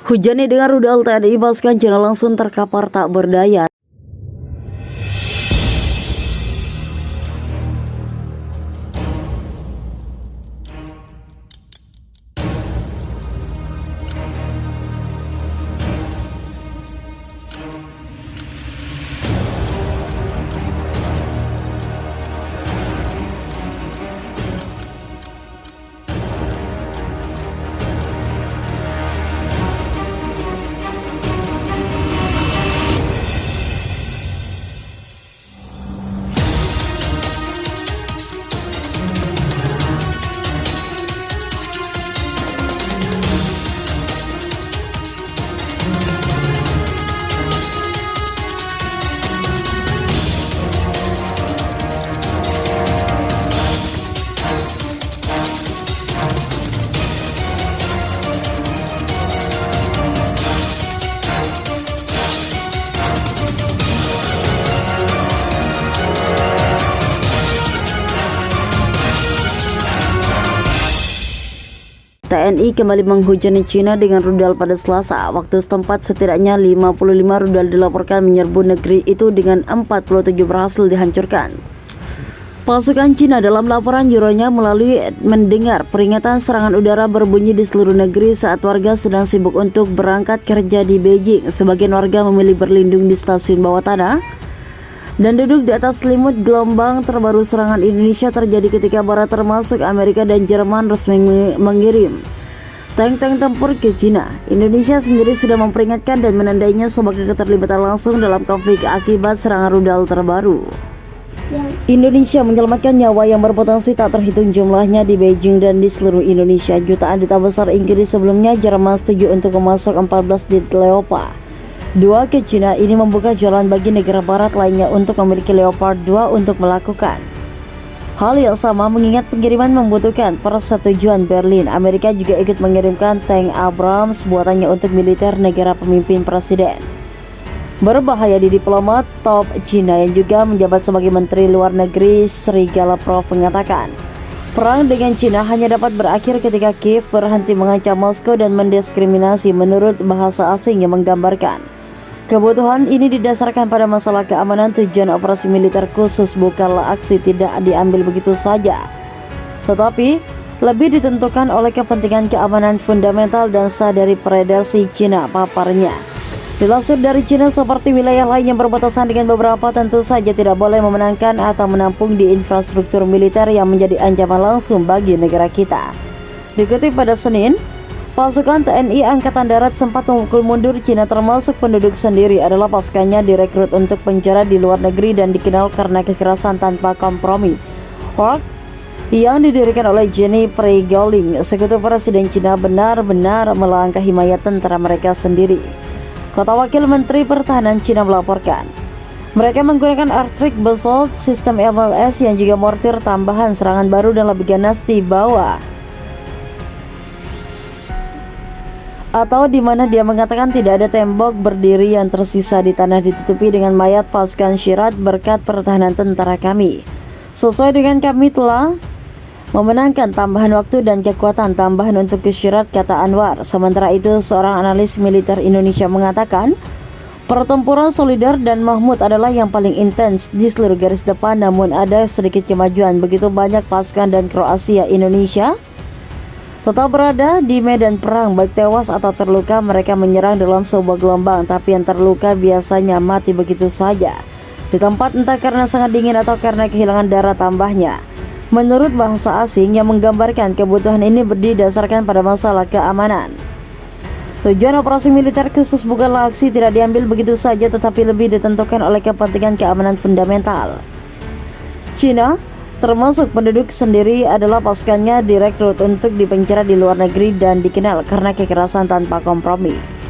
Hujan dengan rudal TNI pasukan Cina langsung terkapar tak berdaya. TNI kembali menghujani Cina dengan rudal pada Selasa. Waktu setempat setidaknya 55 rudal dilaporkan menyerbu negeri itu dengan 47 berhasil dihancurkan. Pasukan Cina dalam laporan Euronya melalui mendengar peringatan serangan udara berbunyi di seluruh negeri saat warga sedang sibuk untuk berangkat kerja di Beijing. Sebagian warga memilih berlindung di stasiun bawah tanah dan duduk di atas selimut. Gelombang terbaru serangan Indonesia terjadi ketika Barat termasuk Amerika dan Jerman resmi mengirim tank-tank tempur ke Cina. Indonesia sendiri sudah memperingatkan dan menandainya sebagai keterlibatan langsung dalam konflik akibat serangan rudal terbaru. Indonesia menyelamatkan nyawa yang berpotensi tak terhitung jumlahnya di Beijing dan di seluruh Indonesia. Jutaan duta besar Inggris sebelumnya Jerman setuju untuk memasok 14 jet Leopard 2 ke Cina. Ini membuka jalan bagi negara barat lainnya untuk memiliki Leopard 2 untuk melakukan hal yang sama, mengingat pengiriman membutuhkan persetujuan Berlin. Amerika juga ikut mengirimkan tank Abrams buatannya untuk militer negara pemimpin presiden. Berbahaya di diplomat top Cina yang juga menjabat sebagai Menteri Luar Negeri Serigala Prof mengatakan, perang dengan Cina hanya dapat berakhir ketika Kiev berhenti mengancam Moskow dan mendiskriminasi. Menurut bahasa asing yang menggambarkan kebutuhan ini didasarkan pada masalah keamanan. Tujuan operasi militer khusus bukanlah aksi tidak diambil begitu saja, tetapi lebih ditentukan oleh kepentingan keamanan fundamental dan sah dari predasi Cina, paparnya. Dilansir dari Cina, seperti wilayah lain yang berbatasan dengan beberapa, tentu saja tidak boleh memenangkan atau menampung di infrastruktur militer yang menjadi ancaman langsung bagi negara kita. Dikutip pada Senin, pasukan TNI Angkatan Darat sempat memukul mundur Cina, termasuk penduduk sendiri adalah pasukannya direkrut untuk penjara di luar negeri dan dikenal karena kekerasan tanpa kompromi. Hawk yang didirikan oleh Jenny Prigozhin, sekutu Presiden Cina, benar-benar melangkahi mayat tentara mereka sendiri. Kota Wakil Menteri Pertahanan Cina melaporkan, mereka menggunakan Arctic Basalt, sistem MLS yang juga mortir tambahan, serangan baru dan lebih ganas di bawah. Atau di mana dia mengatakan tidak ada tembok berdiri yang tersisa di tanah ditutupi dengan mayat pasukan Syirat berkat pertahanan tentara kami. Sesuai dengan kami telah memenangkan tambahan waktu dan kekuatan tambahan untuk Syirat, kata Anwar. Sementara itu, seorang analis militer Indonesia mengatakan pertempuran Solidar dan Mahmud adalah yang paling intens di seluruh garis depan, namun ada sedikit kemajuan. Begitu banyak pasukan dan kru Asia Indonesia tetap berada di medan perang, baik tewas atau terluka. Mereka menyerang dalam sebuah gelombang, tapi yang terluka biasanya mati begitu saja di tempat, entah karena sangat dingin atau karena kehilangan darah tambahnya. Menurut bahasa asing yang menggambarkan kebutuhan ini berdasarkan pada masalah keamanan. Tujuan operasi militer khusus bukanlah aksi tidak diambil begitu saja, tetapi lebih ditentukan oleh kepentingan keamanan fundamental. Cina, termasuk penduduk sendiri, adalah pasukannya direkrut untuk dipenjara di luar negeri dan dikenal karena kekerasan tanpa kompromi.